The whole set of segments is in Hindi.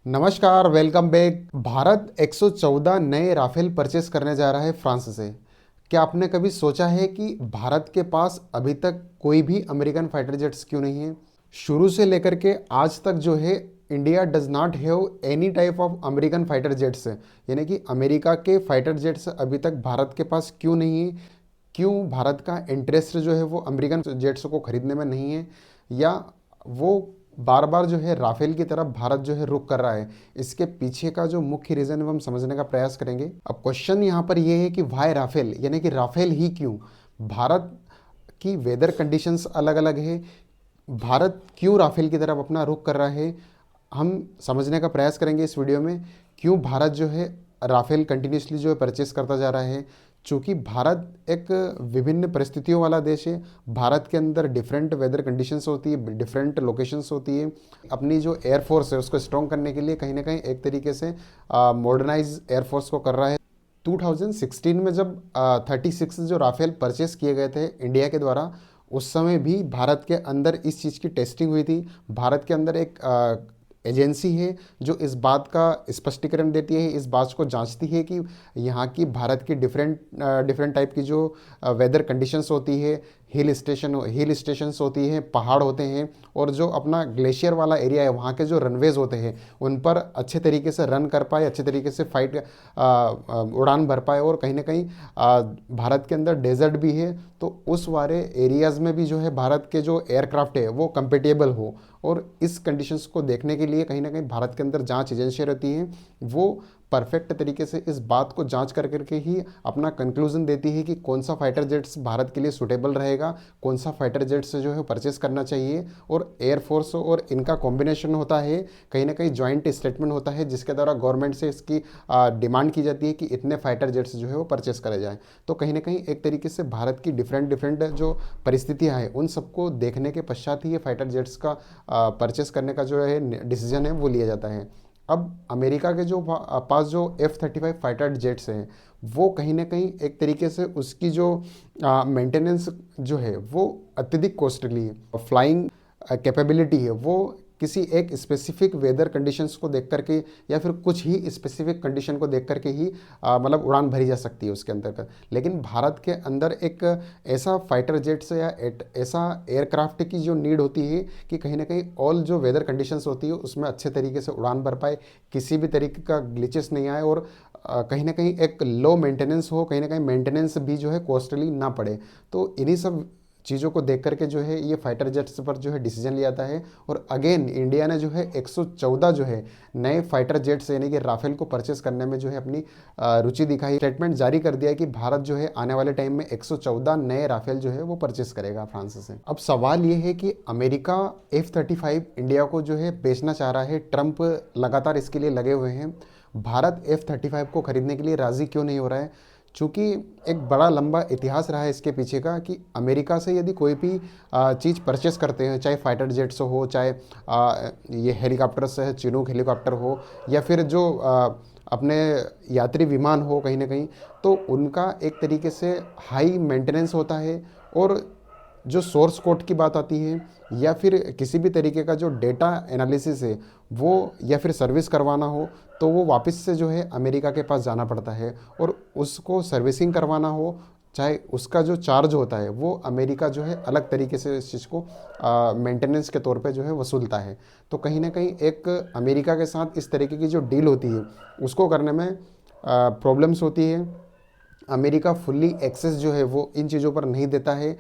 नमस्कार, वेलकम बैक। भारत 114 नए राफेल परचेस करने जा रहा है फ्रांस से। क्या आपने कभी सोचा है कि भारत के पास अभी तक कोई भी अमेरिकन फाइटर जेट्स क्यों नहीं है? शुरू से लेकर के आज तक जो है, India does not have any type of American fighter jets, यानी कि अमेरिका के फाइटर जेट्स अभी तक भारत के पास क्यों नहीं है? क्यों भारत का इंटरेस्ट जो है वो अमेरिकन जेट्स को खरीदने में नहीं है, या वो बार बार जो है राफेल की तरफ भारत जो है रुख कर रहा है? इसके पीछे का जो मुख्य रीज़न है वो हम समझने का प्रयास करेंगे। अब क्वेश्चन यहाँ पर ये है कि वाई राफेल, यानी कि राफेल ही क्यों? भारत की वेदर कंडीशंस अलग अलग है। भारत क्यों राफेल की तरफ अपना रुख कर रहा है, हम समझने का प्रयास करेंगे इस वीडियो में। क्यों भारत जो है राफेल कंटिन्यूसली जो है परचेस करता जा रहा है? चूँकि भारत एक विभिन्न परिस्थितियों वाला देश है। भारत के अंदर डिफरेंट वेदर कंडीशंस होती है, डिफरेंट लोकेशंस होती है। अपनी जो एयरफोर्स है उसको स्ट्रॉन्ग करने के लिए कहीं ना कहीं एक तरीके से मॉडर्नाइज एयरफोर्स को कर रहा है। 2016 में जब 36 जो राफेल परचेस किए गए थे इंडिया के द्वारा, उस समय भी भारत के अंदर इस चीज़ की टेस्टिंग हुई थी। भारत के अंदर एक एजेंसी है जो इस बात का स्पष्टीकरण देती है, इस बात को जांचती है कि यहाँ की भारत की डिफरेंट डिफरेंट टाइप की जो वेदर कंडीशंस होती है, हिल स्टेशंस होती हैं, पहाड़ होते हैं, और जो अपना ग्लेशियर वाला एरिया है वहाँ के जो रनवेज होते हैं उन पर अच्छे तरीके से रन कर पाए, अच्छे तरीके से उड़ान भर पाए। और कहीं ना कहीं भारत के अंदर डेजर्ट भी है, तो उस वाले एरियाज़ में भी जो है भारत के जो एयरक्राफ्ट है वो कंपेटेबल हो। और इस कंडीशंस को देखने के लिए कहीं ना कहीं भारत के अंदर जांच एजेंसियाँ रहती हैं, वो परफेक्ट तरीके से इस बात को जांच कर करके ही अपना कंक्लूजन देती है कि कौन सा फाइटर जेट्स भारत के लिए सूटेबल रहेगा, कौन सा फाइटर जेट्स जो है परचेस करना चाहिए। और एयरफोर्स और इनका कॉम्बिनेशन होता है, कहीं ना कहीं जॉइंट स्टेटमेंट होता है जिसके द्वारा गवर्नमेंट से इसकी डिमांड की जाती है कि इतने फाइटर जेट्स जो है वो परचेस करे जाएँ। तो कहीं ना कहीं एक तरीके से भारत की डिफरेंट डिफरेंट जो परिस्थितियाँ हैं उन सबको देखने के पश्चात ही ये फाइटर जेट्स का परचेस करने का जो है डिसीजन है वो लिया जाता है। अब अमेरिका के जो पास जो F-35 फाइटर जेट्स हैं, वो कहीं ना कहीं एक तरीके से उसकी जो मेंटेनेंस जो है वो अत्यधिक कॉस्टली है। फ्लाइंग कैपेबिलिटी है वो किसी एक स्पेसिफिक वेदर कंडीशंस को देख करके, या फिर कुछ ही स्पेसिफिक कंडीशन को देख करके ही मतलब उड़ान भरी जा सकती है उसके अंतर्गत। लेकिन भारत के अंदर एक ऐसा फाइटर जेट्स या ऐसा एयरक्राफ्ट की जो नीड होती है कि कहीं ना कहीं ऑल जो वेदर कंडीशंस होती है उसमें अच्छे तरीके से उड़ान भर पाए, किसी भी तरीके का ग्लिचेस नहीं आए, और कहीं ना कहीं एक लो मेंटेनेंस हो, कहीं ना कहीं मेंटेनेंस भी जो है कॉस्टली ना पड़े। तो इन्हीं सब चीज़ों को देख करके जो है ये फाइटर जेट्स पर जो है डिसीजन लिया जाता है। और अगेन इंडिया ने जो है 114 जो है नए फाइटर जेट्स यानी कि राफेल को परचेस करने में जो है अपनी रुचि दिखाई, स्टेटमेंट जारी कर दिया है कि भारत जो है आने वाले टाइम में 114 नए राफेल जो है वो परचेस करेगा फ्रांस से। अब सवाल ये है कि अमेरिका F-35 इंडिया को जो है बेचना चाह रहा है, ट्रंप लगातार इसके लिए लगे हुए हैं। भारत F-35 को खरीदने के लिए राज़ी क्यों नहीं हो रहा है? चूँकि एक बड़ा लंबा इतिहास रहा है इसके पीछे का, कि अमेरिका से यदि कोई भी चीज़ परचेस करते हैं, चाहे फाइटर जेट्स हो, चाहे ये हेलीकॉप्टर्स है, चिनूक हेलीकॉप्टर हो, या फिर जो अपने यात्री विमान हो, कहीं ना कहीं तो उनका एक तरीके से हाई मेंटेनेंस होता है। और जो सोर्स कोड की बात आती है, या फिर किसी भी तरीके का जो डेटा एनालिसिस है वो, या फिर सर्विस करवाना हो, तो वो वापस से जो है अमेरिका के पास जाना पड़ता है। और उसको सर्विसिंग करवाना हो, चाहे उसका जो चार्ज होता है वो अमेरिका जो है अलग तरीके से इस चीज़ को मेंटेनेंस के तौर पे जो है वसूलता है। तो कहीं ना कहीं एक अमेरिका के साथ इस तरीके की जो डील होती है उसको करने में प्रॉब्लम्स होती है। अमेरिका फुल्ली एक्सेस जो है वो इन चीज़ों पर नहीं देता है।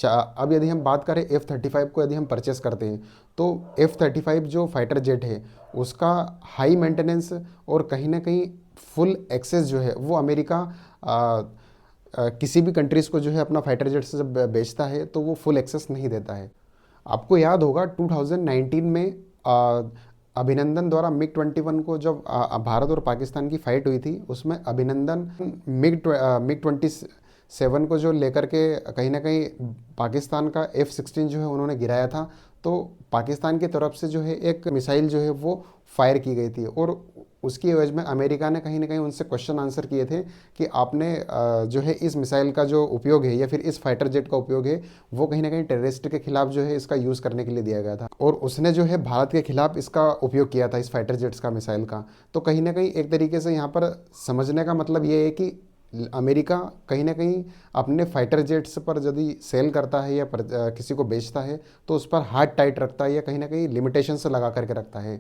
अब यदि हम बात करें F-35 को यदि हम परचेस करते हैं, तो F-35 जो फाइटर जेट है उसका हाई मेंटेनेंस और कहीं ना कहीं फुल एक्सेस जो है वो अमेरिका किसी भी कंट्रीज़ को जो है अपना फाइटर जेट से जब बेचता है तो वो फुल एक्सेस नहीं देता है। आपको याद होगा 2019 में अभिनंदन द्वारा मिग 21 को जब भारत और पाकिस्तान की फाइट हुई थी, उसमें अभिनंदन मिग 27 को जो लेकर के कहीं ना कहीं पाकिस्तान का F-16 जो है उन्होंने गिराया था। तो पाकिस्तान की तरफ से जो है एक मिसाइल जो है वो फायर की गई थी, और उसकी एवज में अमेरिका ने कहीं ना कहीं उनसे क्वेश्चन आंसर किए थे कि आपने जो है इस मिसाइल का जो उपयोग है या फिर इस फाइटर जेट का उपयोग है वो कहीं ना कहीं टेररिस्ट के खिलाफ जो है इसका यूज़ करने के लिए दिया गया था, और उसने जो है भारत के खिलाफ इसका उपयोग किया था, इस फाइटर जेट्स का, मिसाइल का। तो कहीं ना कहीं एक तरीके से यहाँ पर समझने का मतलब ये है कि अमेरिका कहीं ना कहीं अपने फाइटर जेट्स पर यदि सेल करता है या किसी को बेचता है तो उस पर हाथ टाइट रखता है या कहीं ना कहीं लिमिटेशन से लगा करके रखता है,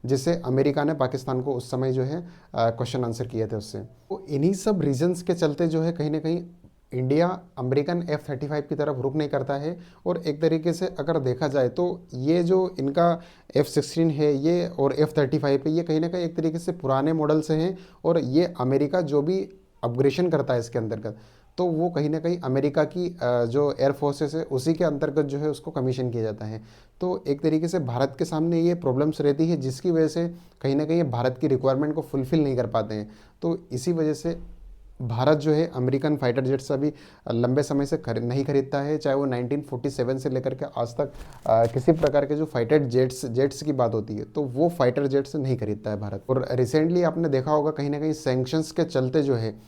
जिससे अमेरिका ने पाकिस्तान को उस समय जो है क्वेश्चन आंसर किए थे उससे। तो इन्हीं सब रीजंस के चलते जो है कहीं ना कहीं इंडिया अमेरिकन F-35 की तरफ रुख नहीं करता है। और एक तरीके से अगर देखा जाए तो ये जो इनका F-16 है ये और F-35 है, ये कहीं ना कहीं एक तरीके से पुराने मॉडल से हैं, और ये अमेरिका जो भी अपग्रेशन करता है इसके अंतर्गत तो वो कहीं ना कहीं अमेरिका की जो एयर फोर्सेस है उसी के अंतर्गत जो है उसको कमीशन किया जाता है। तो एक तरीके से भारत के सामने ये प्रॉब्लम्स रहती है जिसकी वजह से कहीं ना कहीं भारत की रिक्वायरमेंट को फुलफ़िल नहीं कर पाते हैं। तो इसी वजह से भारत जो है अमेरिकन फाइटर जेट्स अभी लंबे समय से नहीं खरीदता है, चाहे वो 1947 से लेकर के आज तक किसी प्रकार के जो फाइटर जेट्स की बात होती है तो वो फाइटर जेट्स नहीं खरीदता है भारत। और रिसेंटली आपने देखा होगा कहीं ना कहीं सैंक्शंस के चलते जो है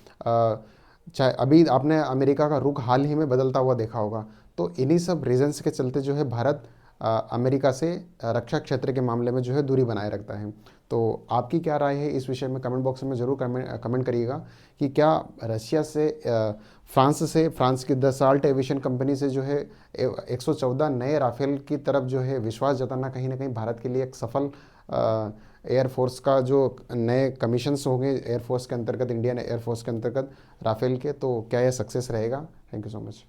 चाहे अभी आपने अमेरिका का रुख हाल ही में बदलता हुआ देखा होगा। तो इन्हीं सब रीजंस के चलते जो है भारत अमेरिका से रक्षा क्षेत्र के मामले में जो है दूरी बनाए रखता है। तो आपकी क्या राय है इस विषय में कमेंट बॉक्स में ज़रूर कमेंट करिएगा कि क्या रशिया से फ्रांस की दसाल्ट एविएशन कंपनी से जो है 114 नए राफेल की तरफ जो है विश्वास जताना कहीं ना कहीं भारत के लिए एक सफल एयरफोर्स का जो नए कमीशंस होंगे एयरफोर्स के अंतर्गत, इंडियन एयरफोर्स के अंतर्गत राफेल के, तो क्या यह सक्सेस रहेगा? Thank you so much.